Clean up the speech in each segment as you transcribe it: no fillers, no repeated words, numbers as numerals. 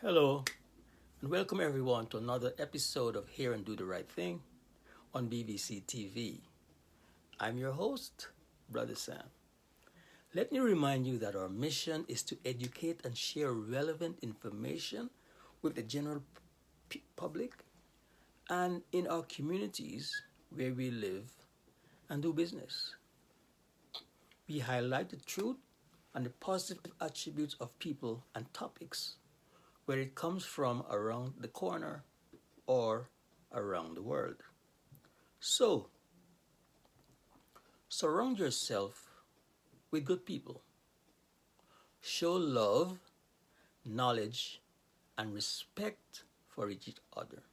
Hello, and welcome everyone to another episode of Hear and Do the Right Thing on BBC TV. I'm your host, Brother Sam. Let me remind you that our mission is to educate and share relevant information with the general public and in our communities where we live and do business. We highlight the truth and the positive attributes of people and topics, where it comes from around the corner or around the world. So, surround yourself with good people. Show love, knowledge, and respect for each other.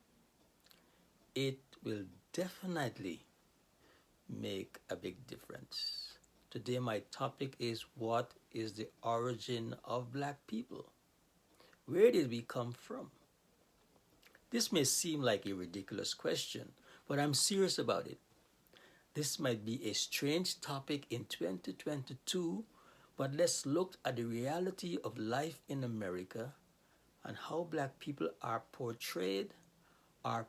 It will definitely make a big difference. Today, my topic is what is the origin of black people? Where did we come from? This may seem like a ridiculous question, but I'm serious about it. This might be a strange topic in 2022, but let's look at the reality of life in America and how black people are portrayed, are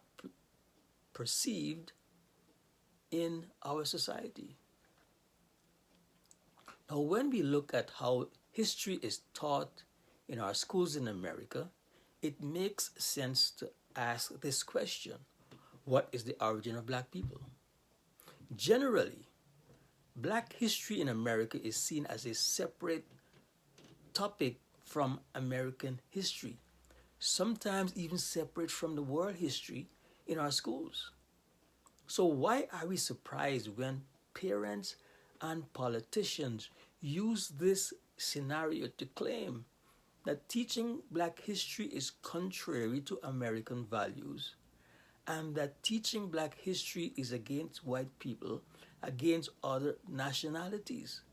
perceived in our society. Now, when we look at how history is taught in our schools in America, it makes sense to ask this question: what is the origin of black people? Generally, black history in America is seen as a separate topic from American history, sometimes even separate from the world history in our schools. So, why are we surprised when parents and politicians use this scenario to claim that teaching black history is contrary to American values and that teaching black history is against white people, against other nationalities?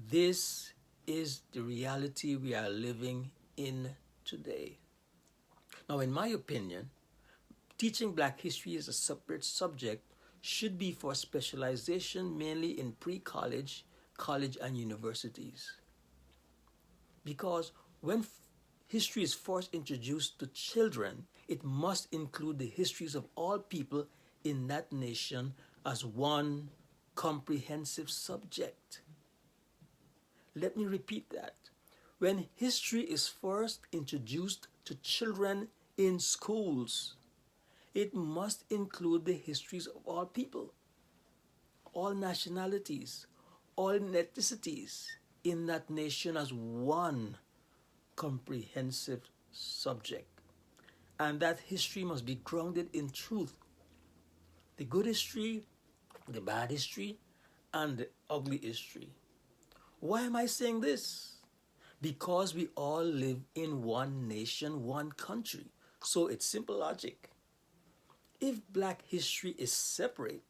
This is the reality we are living in today. Now, in my opinion, teaching black history as a separate subject should be for specialization mainly in pre-college, college, and universities. Because when history is first introduced to children, it must include the histories of all people in that nation as one comprehensive subject. Let me repeat that. When history is first introduced to children in schools, it must include the histories of all people, all nationalities, all ethnicities in that nation as one comprehensive subject. And that history must be grounded in truth. The good history, the bad history, and the ugly history. Why am I saying this? Because we all live in one nation, one country. So it's simple logic. If black history is separate,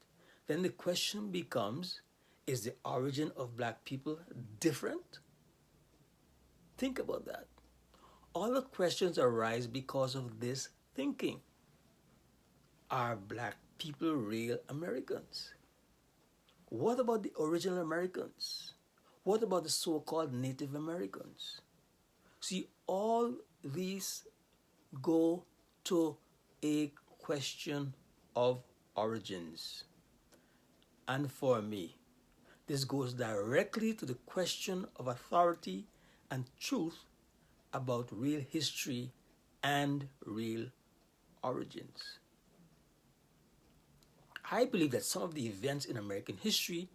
then the question becomes, is the origin of black people different? Think about that. All the questions arise because of this thinking. Are black people real Americans? What about the original Americans? What about the so-called Native Americans? See, all these go to a question of origins. And for me, this goes directly to the question of authority and truth about real history and real origins. I believe that some of the events in American history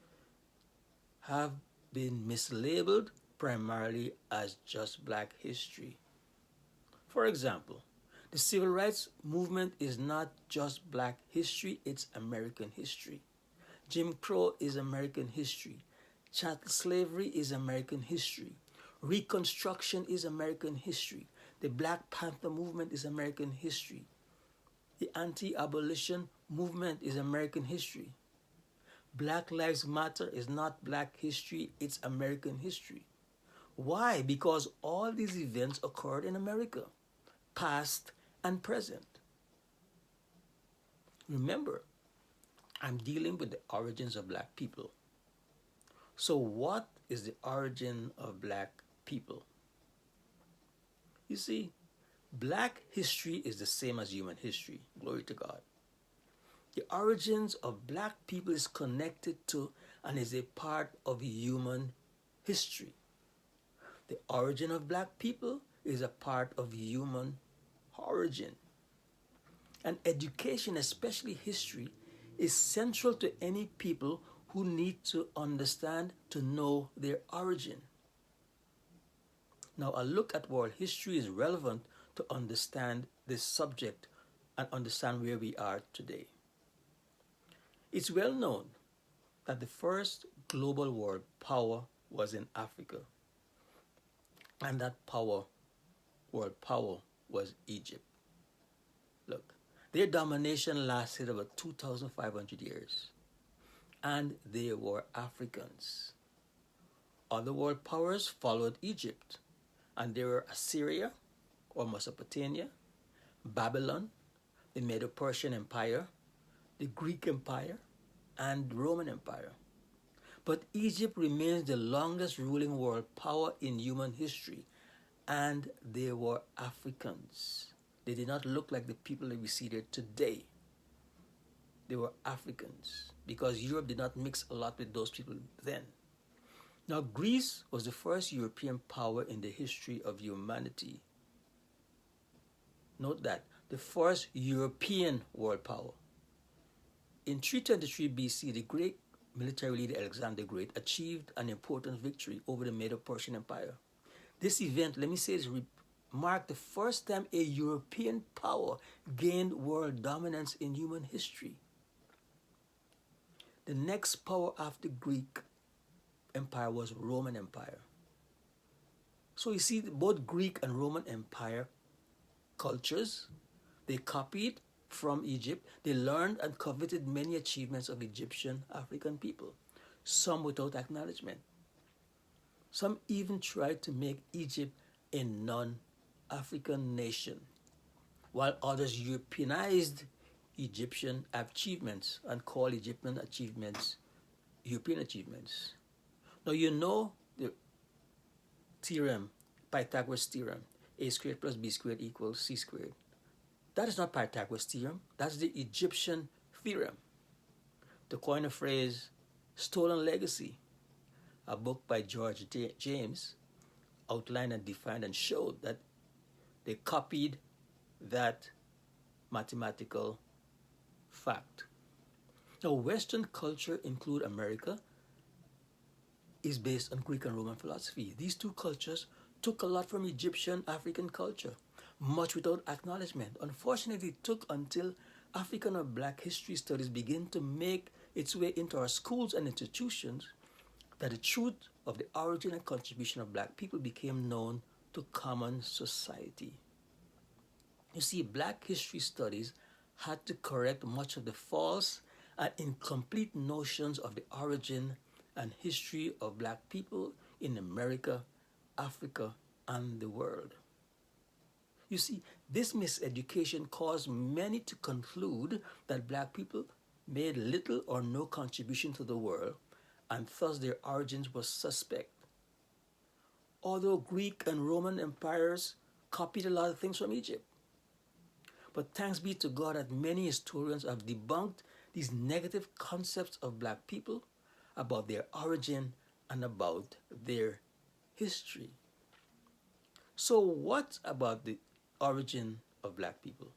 have been mislabeled primarily as just black history. For example, the civil rights movement is not just black history, it's American history. Jim Crow is American history. Chattel slavery is American history. Reconstruction is American history. The Black Panther movement is American history. The anti-abolition movement is American history. Black Lives Matter is not black history, it's American history. Why? Because all these events occurred in America, past and present. Remember, I'm dealing with the origins of black people. So what is the origin of black people? You see, black history is the same as human history. Glory to God. The origins of black people is connected to and is a part of human history. The origin of black people is a part of human origin. And education, especially history, is central to any people who need to understand, to know their origin. Now, a look at world history is relevant to understand this subject and understand where we are today. It's well known that the first global world power was in Africa, and that world power, was Egypt. Look, their domination lasted about 2,500 years, and they were Africans. Other world powers followed Egypt, and they were Assyria or Mesopotamia, Babylon, the Medo-Persian Empire, the Greek Empire, and Roman Empire. But Egypt remains the longest ruling world power in human history, and they were Africans. They did not look like the people that we see there today. They were Africans because Europe did not mix a lot with those people then. Now, Greece was the first European power in the history of humanity. Note that, the first European world power. In 323 BC, the great military leader Alexander the Great achieved an important victory over the Medo-Persian Empire. This event, let me say this, marked the first time a European power gained world dominance in human history. The next power after Greek Empire was Roman Empire. So you see, both Greek and Roman Empire cultures, they copied from Egypt. They learned and coveted many achievements of Egyptian African people, some without acknowledgement. Some even tried to make Egypt a non-African nation, while others Europeanized Egyptian achievements and called Egyptian achievements European achievements. Now you know the theorem, Pythagoras' theorem, a squared plus b squared equals c squared. That is not Pythagoras' theorem. That's the Egyptian theorem. To coin a phrase, stolen legacy, a book by George James, outlined and defined and showed that they copied that mathematical fact. Now, Western culture, include America, is based on Greek and Roman philosophy. These two cultures took a lot from Egyptian African culture, much without acknowledgement. Unfortunately, it took until African or Black history studies begin to make its way into our schools and institutions that the truth of the origin and contribution of Black people became known to common society. You see, Black history studies had to correct much of the false and incomplete notions of the origin and history of Black people in America, Africa, and the world. You see, this miseducation caused many to conclude that Black people made little or no contribution to the world, and thus their origins were suspect. Although Greek and Roman empires copied a lot of things from Egypt. But thanks be to God that many historians have debunked these negative concepts of Black people, about their origin, and about their history. So what about the origin of Black people?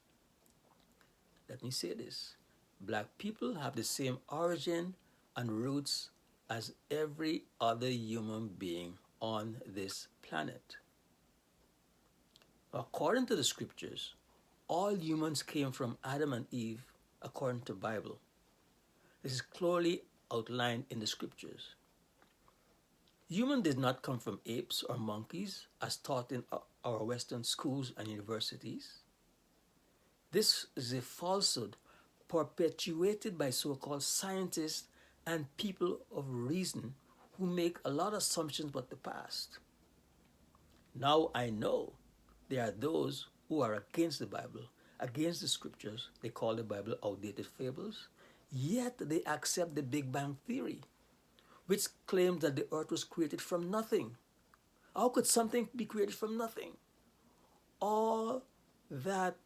Let me say this. Black people have the same origin and roots as every other human being on this planet. According to the scriptures, all humans came from Adam and Eve according to the Bible. This is clearly outlined in the scriptures. Human did not come from apes or monkeys as taught in our Western schools and universities. This is a falsehood perpetuated by so-called scientists and people of reason who make a lot of assumptions about the past. Now I know there are those who are against the Bible, against the scriptures. They call the Bible outdated fables, yet they accept the Big Bang Theory, which claims that the earth was created from nothing. How could something be created from nothing? all that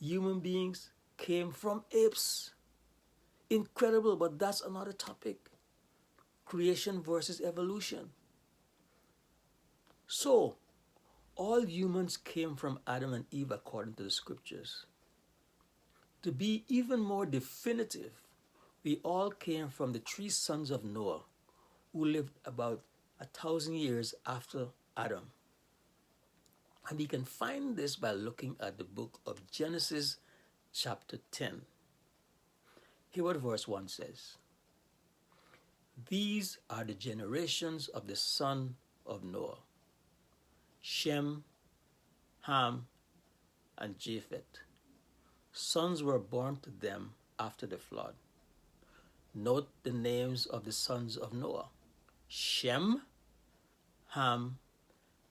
human beings came from apes. Incredible, but that's another topic. Creation versus evolution. So, all humans came from Adam and Eve according to the scriptures. To be even more definitive, we all came from the three sons of Noah, who lived about 1,000 years after Adam. And we can find this by looking at the book of Genesis chapter 10. Hear what verse 1 says. These are the generations of the son of Noah, Shem, Ham, and Japheth. Sons were born to them after the flood. Note the names of the sons of Noah: Shem, Ham,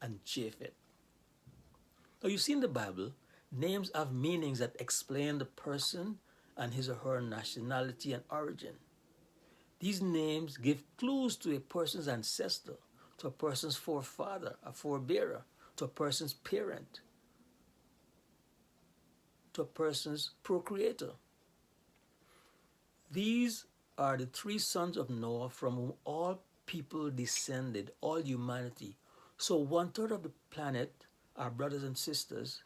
and Japheth. Now you see in the Bible, names have meanings that explain the person and his or her nationality and origin. These names give clues to a person's ancestor, to a person's forefather, a forebearer, to a person's parent, to a person's procreator. These are the three sons of Noah from whom all people descended, all humanity. So 1/3 of the planet are brothers and sisters,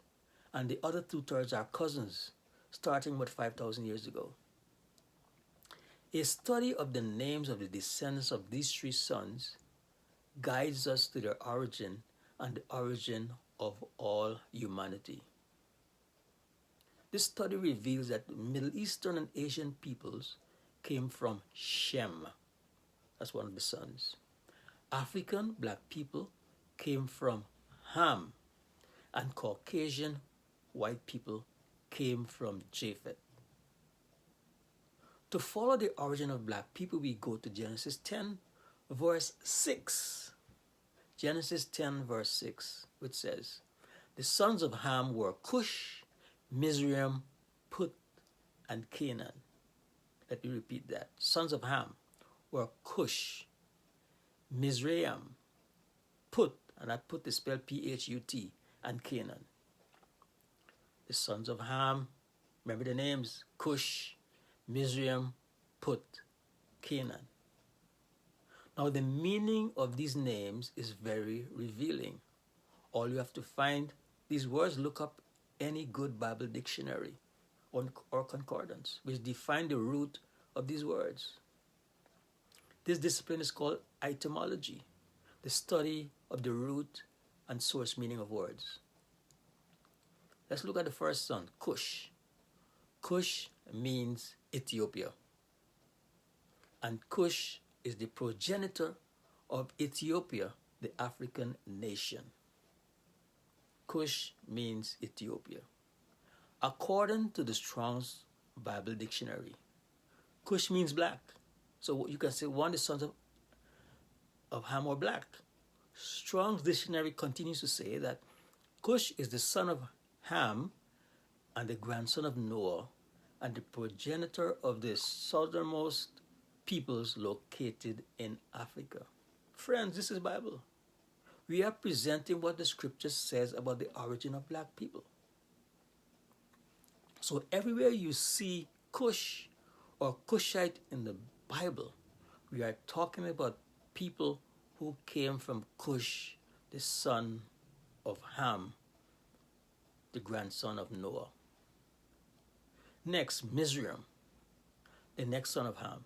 and the other 2/3 are cousins, starting about 5,000 years ago. A study of the names of the descendants of these three sons guides us to their origin and the origin of all humanity. This study reveals that Middle Eastern and Asian peoples came from Shem. That's one of the sons. African black people came from Ham, and Caucasian white people came from Japheth. To follow the origin of black people, we go to Genesis 10, verse 6. Genesis 10, verse 6, which says, the sons of Ham were Cush, Mizraim, Put, and Canaan. Let me repeat that. Sons of Ham were Cush, Mizraim, Put, and that Put is spelled P-H-U-T, and Canaan. The sons of Ham, remember the names, Cush, Mizraim, Put, Canaan. Now the meaning of these names is very revealing. All you have to find these words, look up any good Bible dictionary or concordance, which define the root of these words. This discipline is called etymology, the study of the root and source meaning of words. Let's look at the first son, Cush. Cush means Ethiopia. And Cush is the progenitor of Ethiopia, the African nation. Cush means Ethiopia. According to the Strong's Bible Dictionary, Cush means black. So you can say one of the sons of Ham were black. Strong's Dictionary continues to say that Cush is the son of Ham and the grandson of Noah and the progenitor of the southernmost peoples located in Africa. Friends, this is Bible. We are presenting what the scripture says about the origin of black people. So everywhere you see Cush or Cushite in the Bible, we are talking about people who came from Cush, the son of Ham, the grandson of Noah. Next, Mizraim, the next son of Ham.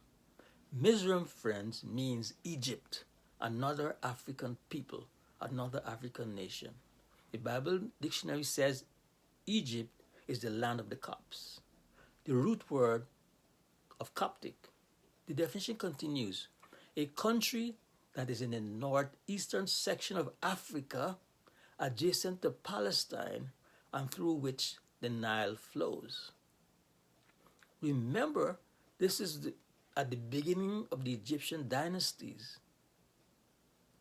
Mizraim, friends, means Egypt, another African people, another African nation. The Bible Dictionary says Egypt is the land of the Copts, the root word of Coptic. The definition continues: a country that is in the northeastern section of Africa, adjacent to Palestine, and through which the Nile flows. Remember, this is at the beginning of the Egyptian dynasties,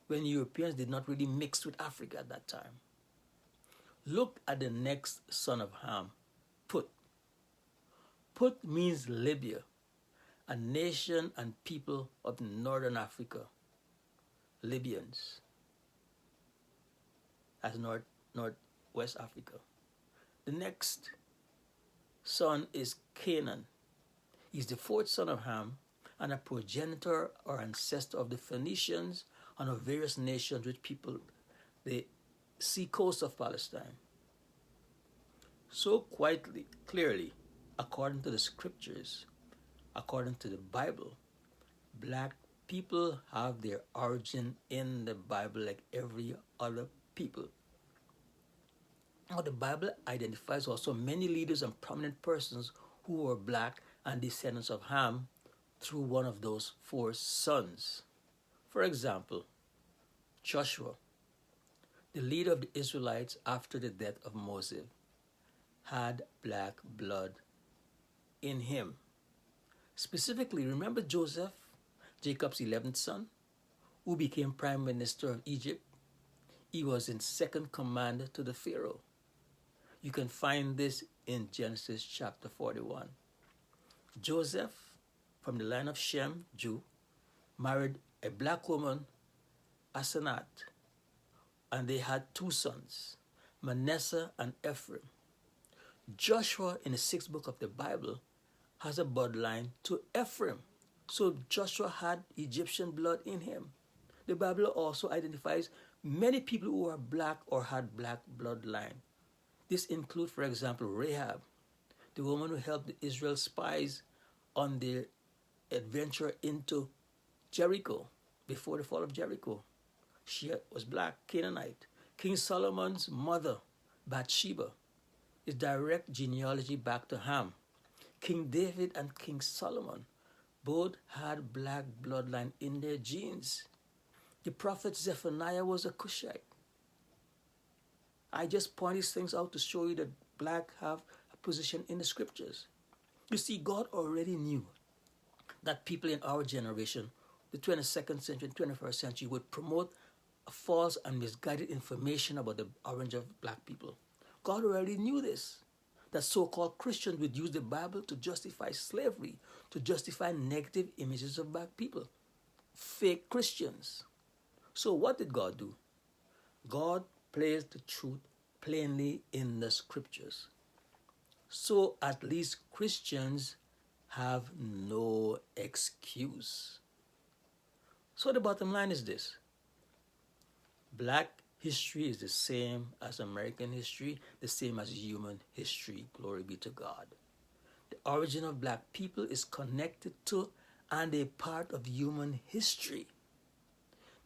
when Europeans did not really mix with Africa at that time. Look at the next son of Ham, Put. Put means Libya, a nation and people of northern Africa. Libyans, as Northwest Africa. The next son is Canaan. He's the fourth son of Ham and a progenitor or ancestor of the Phoenicians and of various nations which people the sea coast of Palestine. So quietly, clearly, according to the scriptures, according to the Bible, black people have their origin in the Bible like every other people. Now, the Bible identifies also many leaders and prominent persons who were black and descendants of Ham through one of those four sons. For example, Joshua, the leader of the Israelites after the death of Moses, had black blood in him. Specifically, remember Joseph, Jacob's 11th son, who became prime minister of Egypt? He was in second command to the Pharaoh. You can find this in Genesis chapter 41. Joseph, from the line of Shem, Jew, married a black woman, Asenath, and they had two sons, Manasseh and Ephraim. Joshua, in the sixth book of the Bible, has a bloodline to Ephraim. So Joshua had Egyptian blood in him. The Bible also identifies many people who are black or had black bloodline. This includes, for example, Rahab, the woman who helped the Israel spies on their adventure into Jericho before the fall of Jericho. She was black, Canaanite. King Solomon's mother, Bathsheba, is direct genealogy back to Ham. King David and King Solomon both had black bloodline in their genes. The prophet Zephaniah was a Cushite. I just point these things out to show you that black have a position in the scriptures. You see, God already knew that people in our generation, the 22nd century, 21st century, would promote false and misguided information about the origin of black people. God already knew this, that so-called Christians would use the Bible to justify slavery, to justify negative images of black people. Fake Christians. So what did God do? God placed the truth plainly in the scriptures. So at least Christians have no excuse. So the bottom line is this. Black history is the same as American history, the same as human history. Glory be to God. The origin of black people is connected to and a part of human history.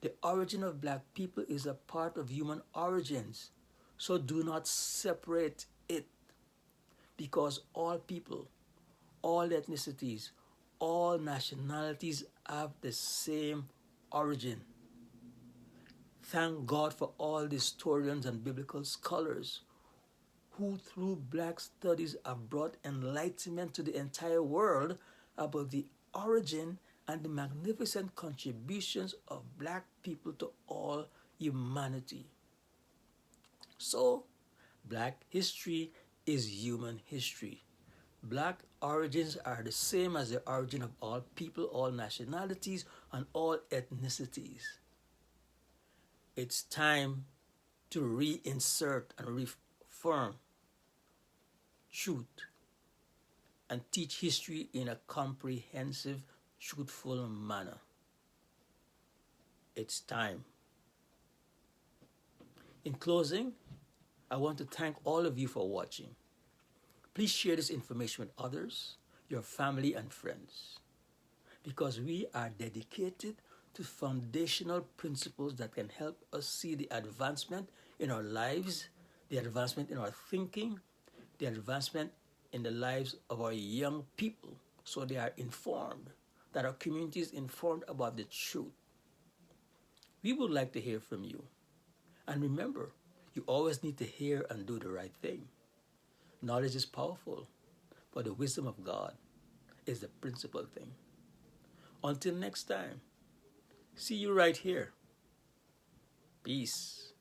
The origin of black people is a part of human origins. So do not separate it, because all people, all ethnicities, all nationalities have the same origin. Thank God for all the historians and biblical scholars who, through black studies, have brought enlightenment to the entire world about the origin and the magnificent contributions of black people to all humanity. So, black history is human history. Black origins are the same as the origin of all people, all nationalities, and all ethnicities. It's time to reinsert and reform truth and teach history in a comprehensive, truthful manner. It's time. In closing, I want to thank all of you for watching. Please share this information with others, your family and friends, because we are dedicated to foundational principles that can help us see the advancement in our lives, the advancement in our thinking, the advancement in the lives of our young people, so they are informed, that our community is informed about the truth. We would like to hear from you. And remember, you always need to hear and do the right thing. Knowledge is powerful, but the wisdom of God is the principal thing. Until next time, see you right here. Peace.